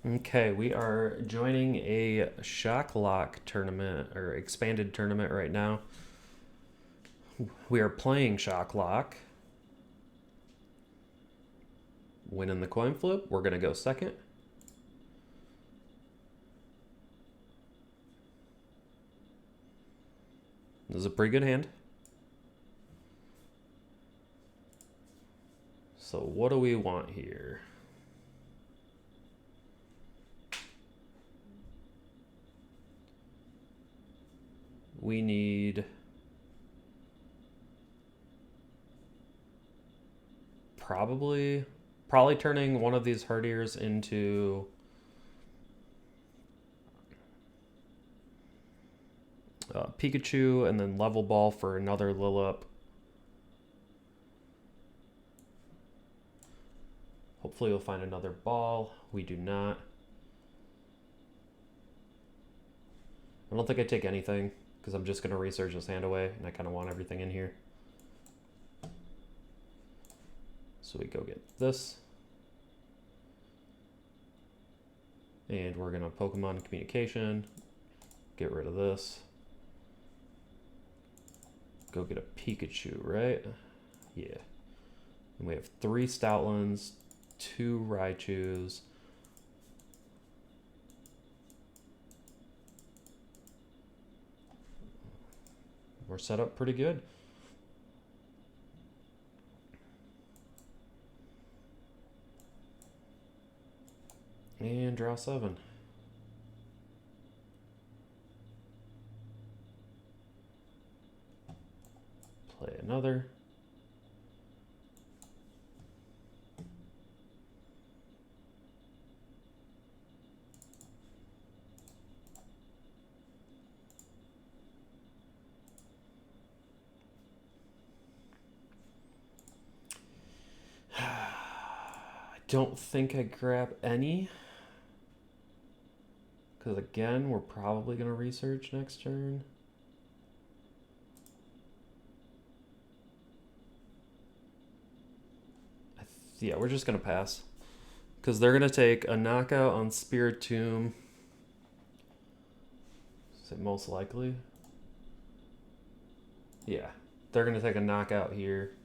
Okay, we are joining a Shock Lock tournament or expanded tournament right now. We are playing Shock Lock. Winning the coin flip. We're going to go second. This is a pretty good hand. So what do we want here? We need probably turning one of these Hardiers into Pikachu and then level ball for another Lilip. Hopefully we'll find another ball. We do not. I don't think I take anything because I'm just going to research this hand away and I kind of want everything in here. So we go get this. And we're going to Pokemon Communication. Get rid of this. Go get a Pikachu, right? Yeah. And we have 3 Stoutlands, 2 Raichus. We're set up pretty good. And draw 7. Play another. I don't think I grab any. Because again, we're probably going to research next turn. Yeah, we're just going to pass. Because they're going to take a knockout on Spiritomb. Is it most likely? Yeah. They're going to take a knockout here.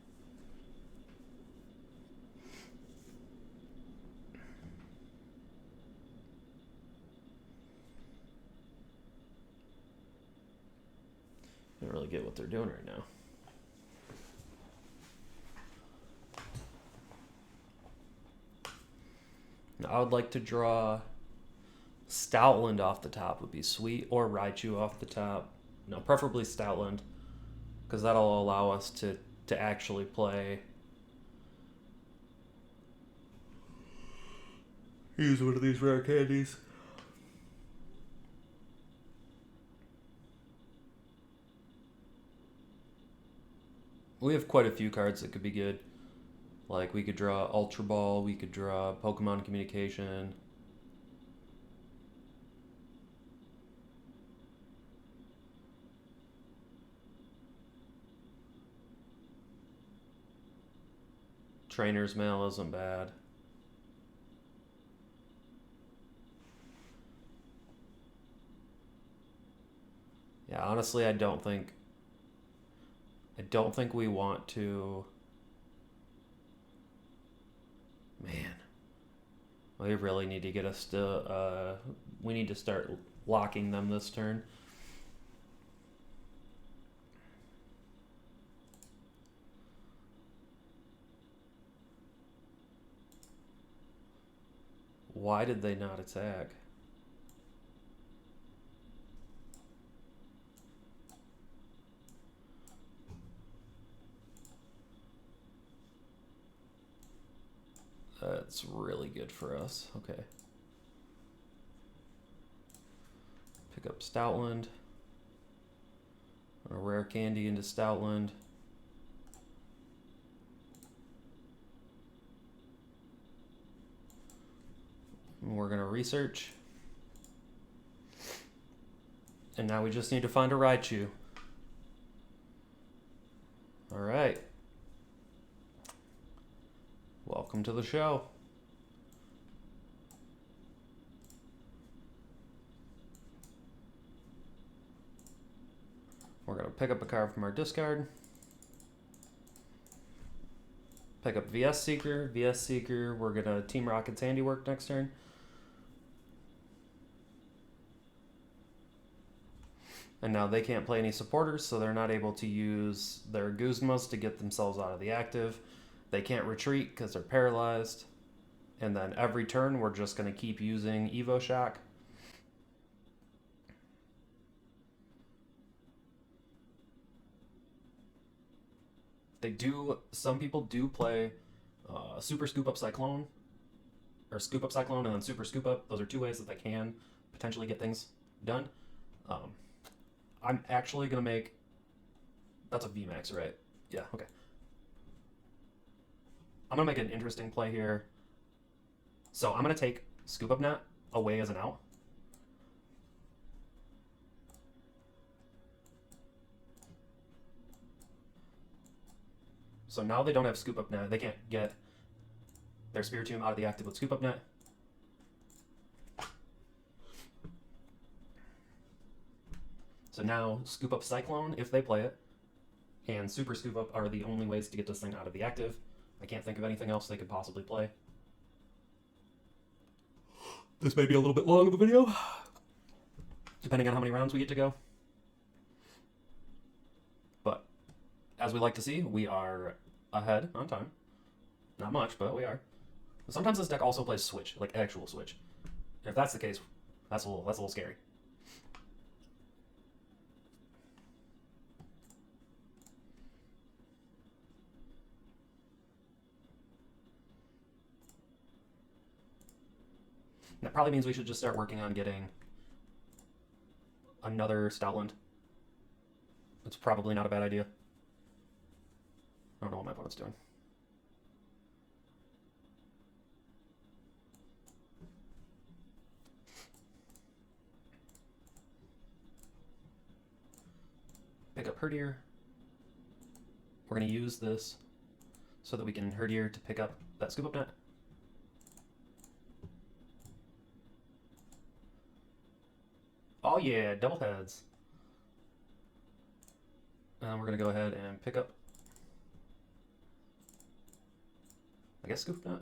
I don't really get what they're doing right now. Now, I would like to draw Stoutland off the top would be sweet, or Raichu off the top. No, preferably Stoutland, because that'll allow us to actually play. Use one of these rare candies. We have quite a few cards that could be good. Like, we could draw Ultra Ball, we could draw Pokemon Communication. Trainer's Mail isn't bad. Yeah, honestly, I don't think we want to. Man, we really need to get us to. We need to start locking them this turn. Why did they not attack? That's really good for us. Okay. Pick up Stoutland. A rare candy into Stoutland. And we're going to research. And now we just need to find a Raichu. All right. Welcome to the show. gonna pick up a card from our discard. Pick up VS Seeker. VS Seeker, we're gonna Team Rocket's Handiwork next turn. And now they can't play any supporters, so they're not able to use their Guzmas to get themselves out of the active. They can't retreat because they're paralyzed. And then every turn, we're just going to keep using Evo Shock. Some people do play Super Scoop Up Cyclone, or Scoop Up Cyclone and then Super Scoop Up. Those are two ways that they can potentially get things done. I'm actually going to make... That's a VMAX, right? Yeah, okay. I'm going to make an interesting play here. So I'm going to take Scoop Up Net away as an out. So now they don't have Scoop Up Net. They can't get their Spiritomb out of the active with Scoop Up Net. So now Scoop Up Cyclone, if they play it, and Super Scoop Up are the only ways to get this thing out of the active. I can't think of anything else they could possibly play. This may be a little bit long of a video, depending on how many rounds we get to go. But, as we like to see, we are ahead on time. Not much, but we are. Sometimes this deck also plays Switch, like actual Switch. If that's the case, that's a little scary. That probably means we should just start working on getting another Stoutland. It's probably not a bad idea. I don't know what my opponent's doing. Pick up Herdier. We're going to use this so that we can Herdier to pick up that Scoop Up Net. Oh yeah, double heads. And we're going to go ahead and pick up, I guess, Scoop Net.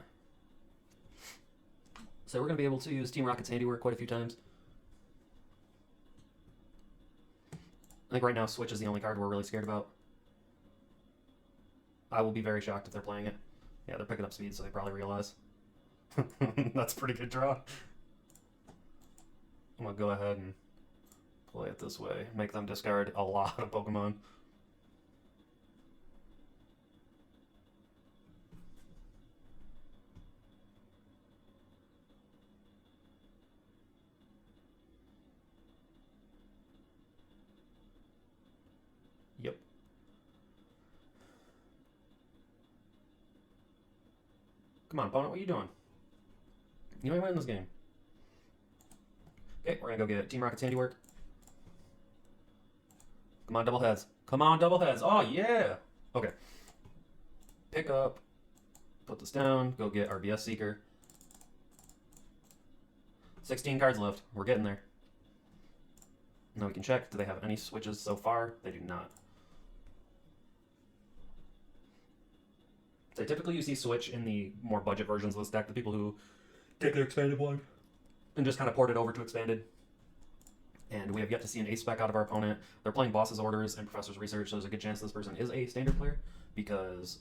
So we're going to be able to use Team Rocket's Handiwork quite a few times. I think right now Switch is the only card we're really scared about. I will be very shocked if they're playing it. Yeah, they're picking up speed, so they probably realize. That's a pretty good draw. I'm going to go ahead and play it this way. Make them discard a lot of Pokemon. Yep. Come on, opponent, what are you doing? You ain't winning this game. Okay, we're gonna go get Team Rocket's Handiwork. Come on, double heads. Come on, double heads. Oh, yeah. Okay. Pick up. Put this down. Go get our VS Seeker. 16 cards left. We're getting there. Now we can check. Do they have any switches so far? They do not. So typically you see switch in the more budget versions of this deck. The people who take their expanded one and just kind of port it over to expanded. And we have yet to see an ace spec out of our opponent. They're playing Boss's Orders and Professor's Research, so there's a good chance this person is a standard player, because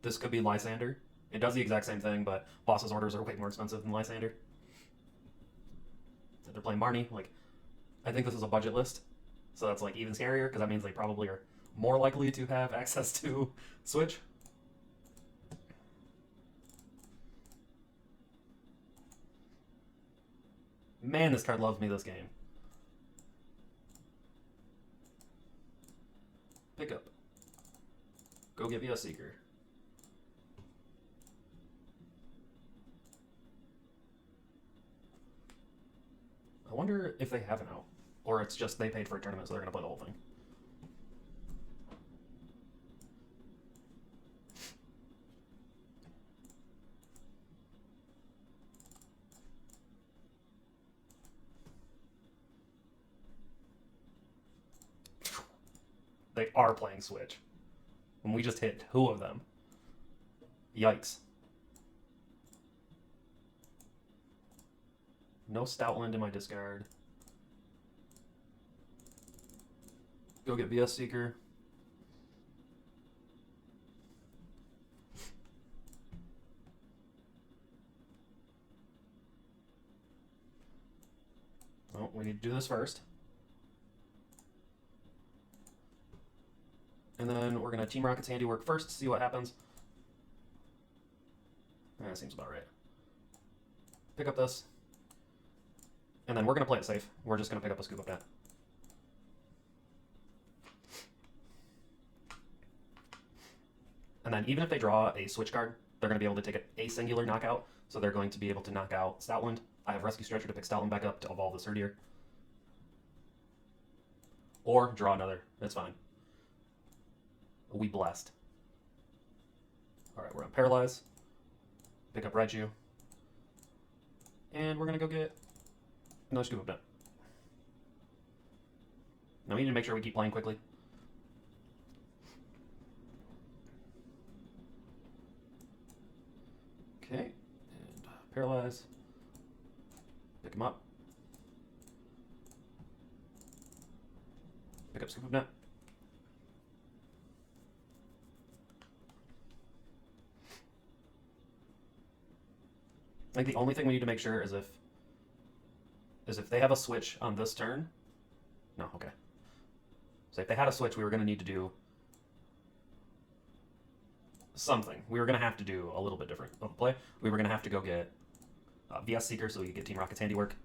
this could be Lysander. It does the exact same thing, but Boss's Orders are way more expensive than Lysander. So they're playing Marnie. Like, I think this is a budget list, so that's like even scarier, because that means they probably are more likely to have access to Switch. Man, this card loves me this game. Pick up. Go get VS Seeker. I wonder if they have an out. Or it's just they paid for a tournament, so they're going to play the whole thing. they are playing Switch. And we just hit 2 of them. Yikes. No Stoutland in my discard. Go get VS Seeker. Well, we need to do this first. And then we're going to Team Rocket's Handiwork first to see what happens. That seems about right. Pick up this. And then we're going to play it safe. We're just going to pick up a Scoop Up Net. And then even if they draw a Switch card, they're going to be able to take a singular knockout. So they're going to be able to knock out Stoutland. I have Rescue Stretcher to pick Stoutland back up to evolve this Herdier. Or draw another. It's fine. We blessed. Alright, we're on Paralyze. Pick up Raichu. And we're going to go get another Scoop Up Net. Now we need to make sure we keep playing quickly. Okay, and Paralyze. Pick him up. Pick up Scoop Up Net. I think the only thing we need to make sure is if they have a switch on this turn. No, okay. So if they had a switch, we were going to need to do something. We were going to have to do a little bit different of a play. We were going to have to go get VS Seeker so we could get Team Rocket's Handiwork.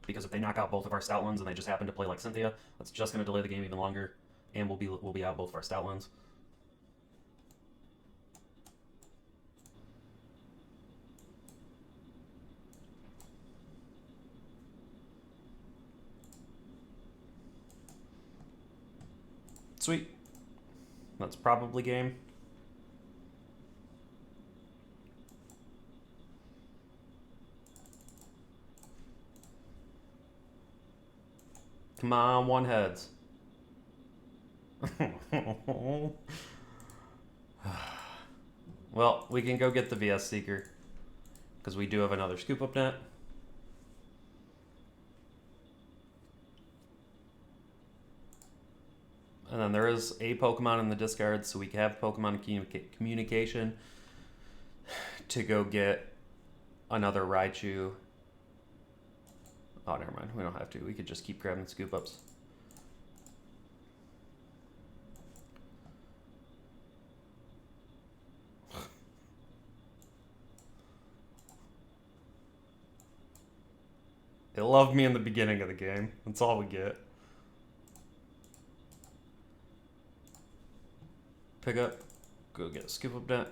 Because if they knock out both of our Stoutlands and they just happen to play like Cynthia, that's just going to delay the game even longer, and we'll be out both of our Stoutlands. Sweet. That's probably game. Come on, one heads. Well, we can go get the VS Seeker because we do have another Scoop Up Net. And then there is a Pokemon in the discard, so we can have Pokemon communication to go get another Raichu. Oh, never mind. We don't have to. We could just keep grabbing Scoop Ups. They loved me in the beginning of the game. That's all we get. Pick up. Go get a Scoop Up Net.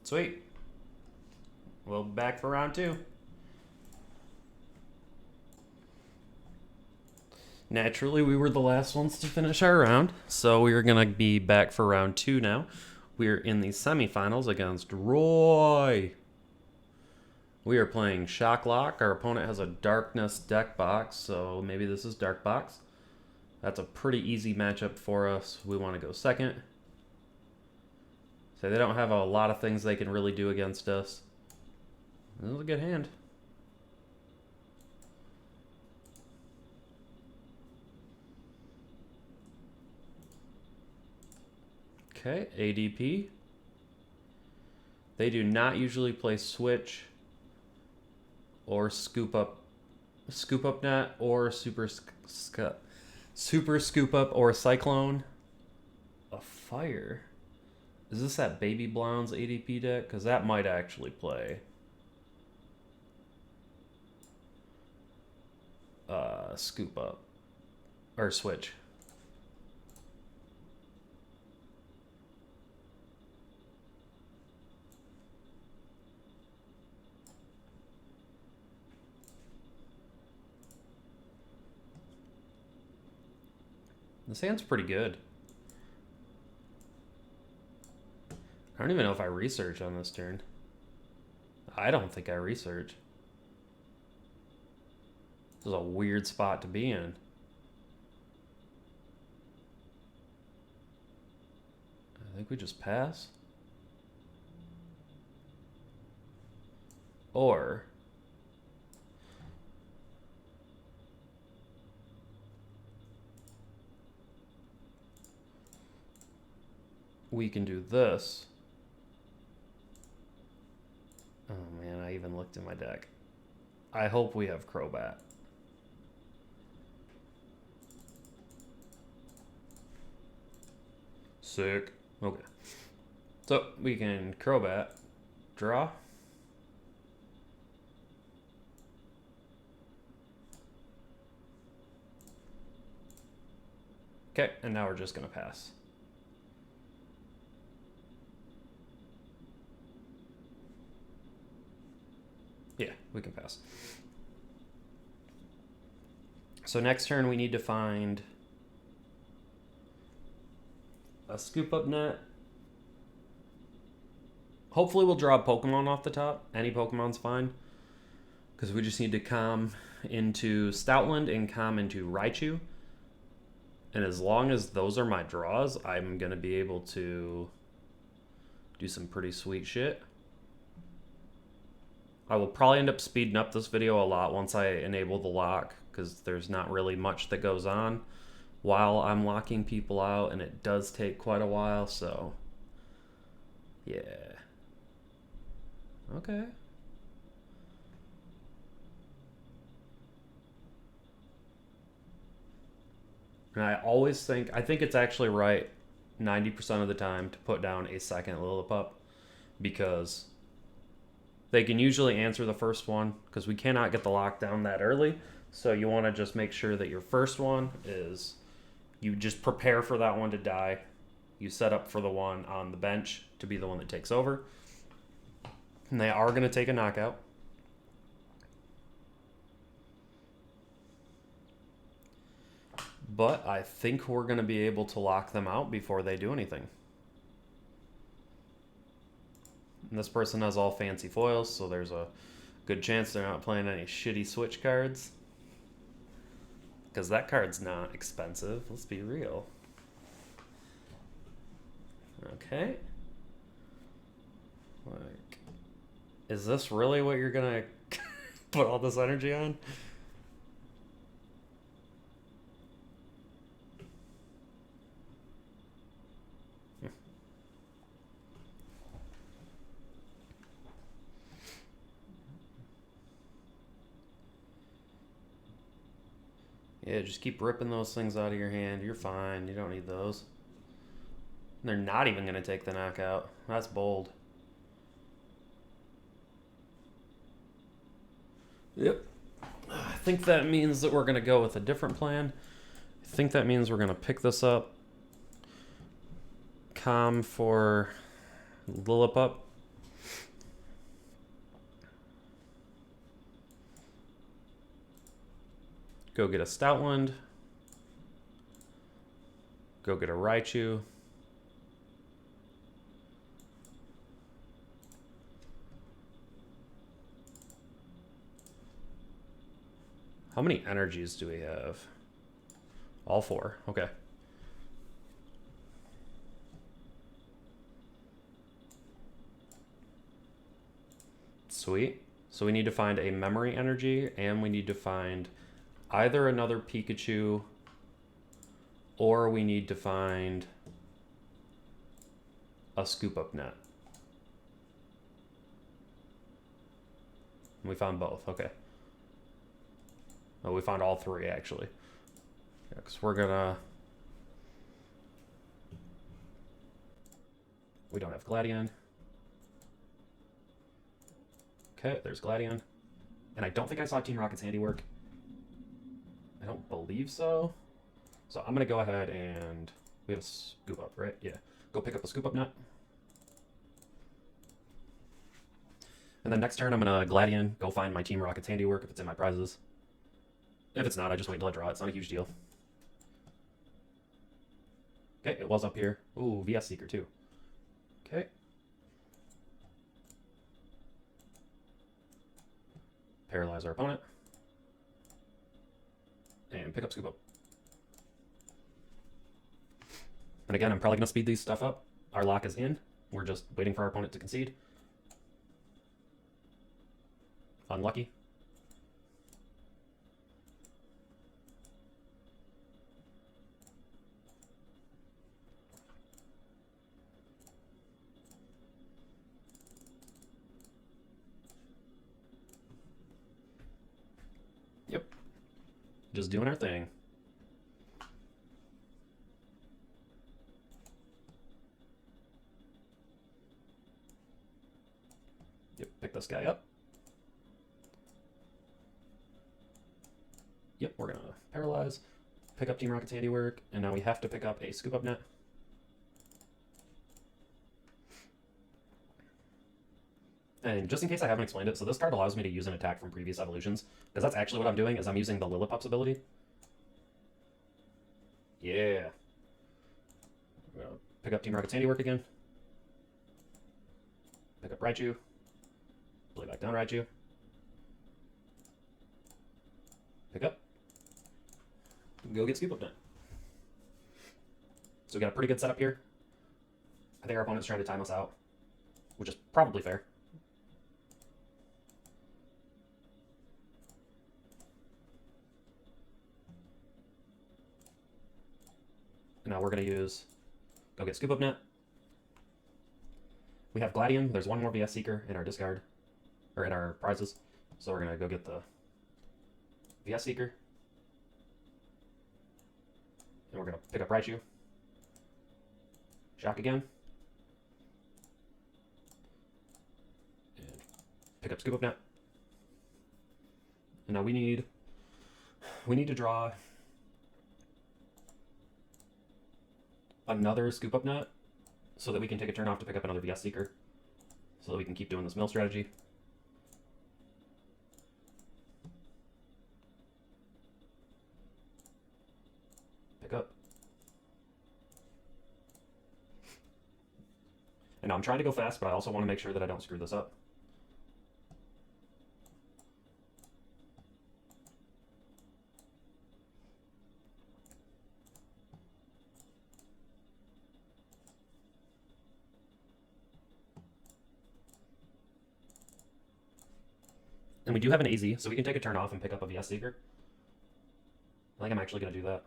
Sweet. We'll be back for round 2. Naturally, we were the last ones to finish our round, so we are going to be back for round 2 now. We're in the semifinals against Roy. We are playing Shocklock. Our opponent has a Darkness deck box, so maybe this is Dark Box. That's a pretty easy matchup for us. We want to go second. So they don't have a lot of things they can really do against us. This is a good hand. Okay, ADP. They do not usually play Switch or Scoop Up Net or Super Scoop Up or Cyclone. A Fire. Is this that Baby Blonde's ADP deck? Because that might actually play Scoop Up or Switch. This hand's pretty good. I don't even know if I research on this turn. I don't think I research. This is a weird spot to be in. I think we just pass. Or we can do this. Oh man, I even looked in my deck. I hope we have Crobat. Sick. Okay. So we can Crobat, draw. Okay, and now we're just gonna pass. Yeah, we can pass. So next turn we need to find a scoop up net. Hopefully we'll draw a Pokemon off the top. Any Pokemon's fine. Because we just need to calm into Stoutland and calm into Raichu. And as long as those are my draws, I'm going to be able to do some pretty sweet shit. I will probably end up speeding up this video a lot once I enable the lock, because there's not really much that goes on while I'm locking people out, and it does take quite a while, so yeah. Okay. And I think it's actually right 90% of the time to put down a second Lillipup, because they can usually answer the first one, because we cannot get the lockdown that early. So you want to just make sure that your first one is, you just prepare for that one to die. You set up for the one on the bench to be the one that takes over. And they are going to take a knockout. But I think we're going to be able to lock them out before they do anything. And this person has all fancy foils, so there's a good chance they're not playing any shitty switch cards. Because that card's not expensive, let's be real. Okay. Like, is this really what you're gonna put all this energy on? Yeah, just keep ripping those things out of your hand. You're fine. You don't need those. And they're not even going to take the knockout. That's bold. Yep. I think that means that we're going to go with a different plan. I think that means we're going to pick this up. Calm for Lillipup. Go get a Stoutland. Go get a Raichu. How many energies do we have? All 4. Okay. Sweet. So we need to find a memory energy, and we need to find either another Pikachu, or we need to find a scoop up net. We found both. Okay. Oh, we found all 3 actually. Yeah, because we're gonna. We don't have Gladion. Okay, there's Gladion. And I don't think I saw Team Rocket's handiwork. I don't believe so. So I'm going to go ahead and... We have a scoop up, right? Yeah. Go pick up a scoop up nut. And then next turn I'm going to Gladion, go find my Team Rocket's handiwork if it's in my prizes. If it's not, I just wait until I draw it. It's not a huge deal. Okay, it was up here. Ooh, VS Seeker too. Okay. Paralyze our opponent. And pick up, scoop up. And again, I'm probably going to speed these stuff up. Our lock is in. We're just waiting for our opponent to concede. Unlucky. Yep. Just doing our thing. Yep, pick this guy up. Yep, we're gonna paralyze, pick up Team Rocket's handiwork, and now we have to pick up a scoop up net. And just in case I haven't explained it, so this card allows me to use an attack from previous evolutions, because that's actually what I'm doing, is I'm using the Lillipup's ability. Yeah. We're gonna pick up Team Rocket's handiwork again. Pick up Raichu. Play back down Raichu. Pick up. Go get scoop up net. So we got a pretty good setup here. I think our opponent's trying to time us out, which is probably fair. And now we're going to use go get scoop up net. We have Gladium. There's one more VS Seeker in our discard, or in our prizes. So we're going to go get the VS Seeker. And we're going to pick up Raichu. Shock again. And pick up Scoop Up Net. And now we need to draw another Scoop Up Net so that we can take a turn off to pick up another VS Seeker. So that we can keep doing this mill strategy. Pick up. And now I'm trying to go fast, but I also want to make sure that I don't screw this up. And we do have an AZ, so we can take a turn off and pick up a VS Seeker. I think I'm actually going to do that.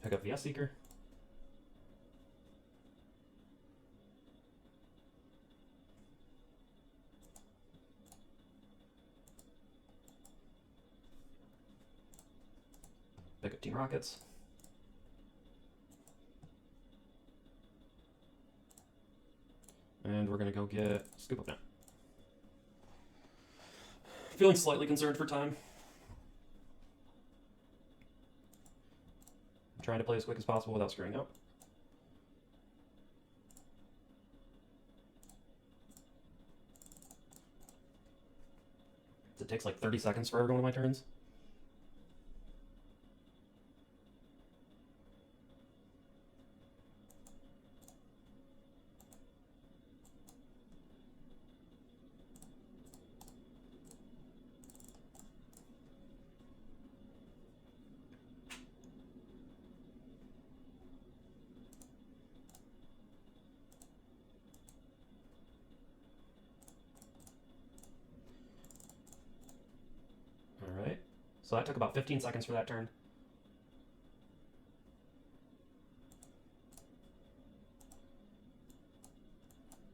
Pick up VS Seeker. Pick up Team Rockets. And we're going to go get Scoop Up Net. Feeling slightly concerned for time. I'm trying to play as quick as possible without screwing up. It takes like 30 seconds for every one of my turns. Alright, so that took about 15 seconds for that turn.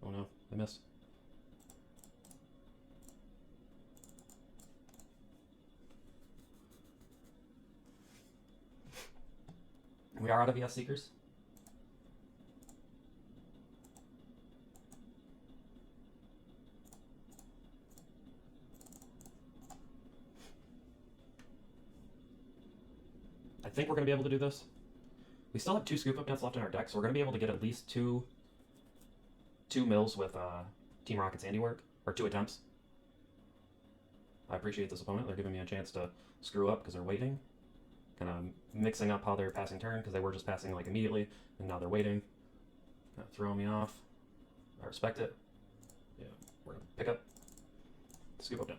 Oh no, I missed. We are out of VS Seekers. I think we're going to be able to do this. We still have 2 Scoop Up Nets left in our deck, so we're going to be able to get at least two mills with Team Rocket's handiwork, or 2 attempts. I appreciate this opponent. They're giving me a chance to screw up because they're waiting. Kind of mixing up how they're passing turn because they were just passing like immediately and now they're waiting. Kind of throwing me off. I respect it. Yeah, we're going to pick up, scoop up down.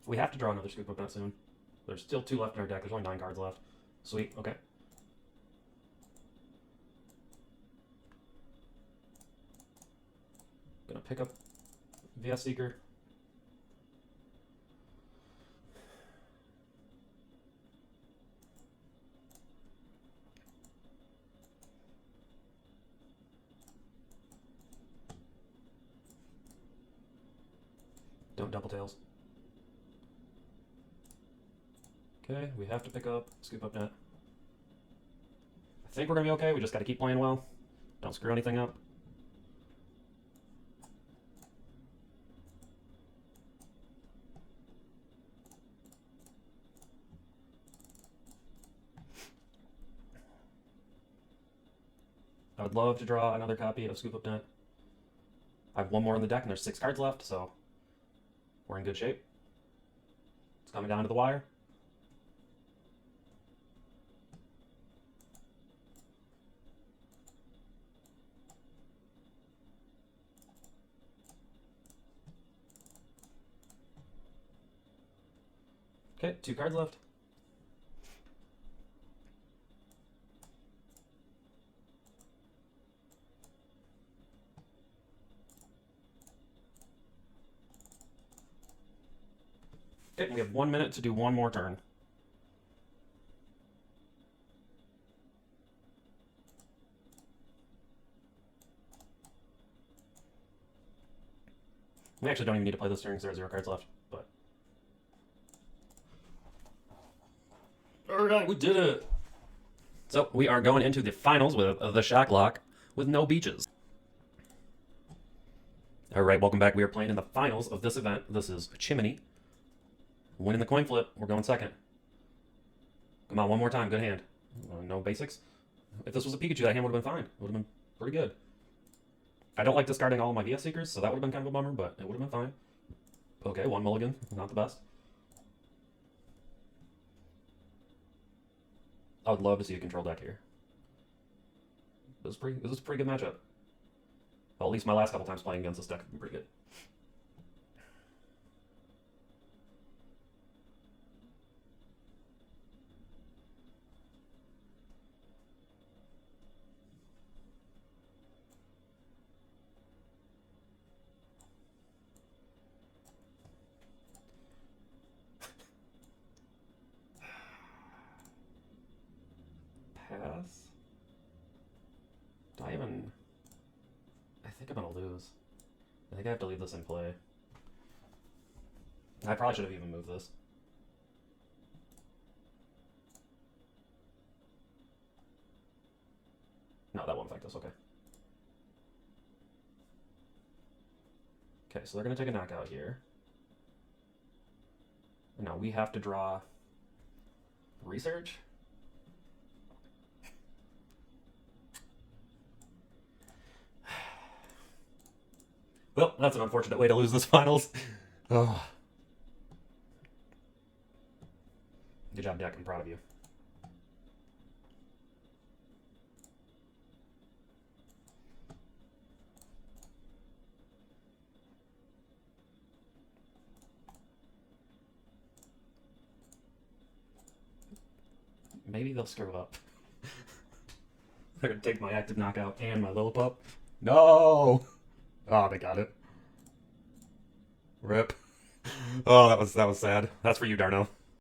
We have to draw another scoop up net soon. There's still 2 left in our deck. There's only 9 cards left. Sweet, okay. Gonna pick up VS Seeker. Don't double tails. Okay, we have to pick up, scoop up net. I think we're gonna be okay. We just gotta keep playing well. Don't screw anything up. I would love to draw another copy of Scoop Up Net. I have 1 more in the deck and there's 6 cards left, so we're in good shape. It's coming down to the wire. Okay, 2 cards left. Okay, we have 1 minute to do 1 more turn. We actually don't even need to play this turn because there are 0 cards left, but... Alright, we did it! So, we are going into the finals with the Shock Lock with no beaches. Alright, welcome back. We are playing in the finals of this event. This is Chimney. Winning the coin flip. We're going second. Come on, 1 more time. Good hand. No basics. If this was a Pikachu, that hand would have been fine. It would have been pretty good. I don't like discarding all of my VS Seekers, so that would have been kind of a bummer, but it would have been fine. Okay, 1 mulligan. Not the best. I would love to see a control deck here. This is a pretty good matchup. Well, at least my last couple times playing against this deck have been pretty good. Pass? Do I even... I think I'm gonna lose. I think I have to leave this in play. I probably should have even moved this. No, that won't affect us, okay. Okay, so they're gonna take a knockout here. And now we have to draw research. Well, that's an unfortunate way to lose this finals. Oh. Good job, deck. I'm proud of you. Maybe they'll screw up. They're gonna take my active knockout and my Lillipup. No! Oh, they got it. Rip. Oh, that was sad. That's for you, Darno.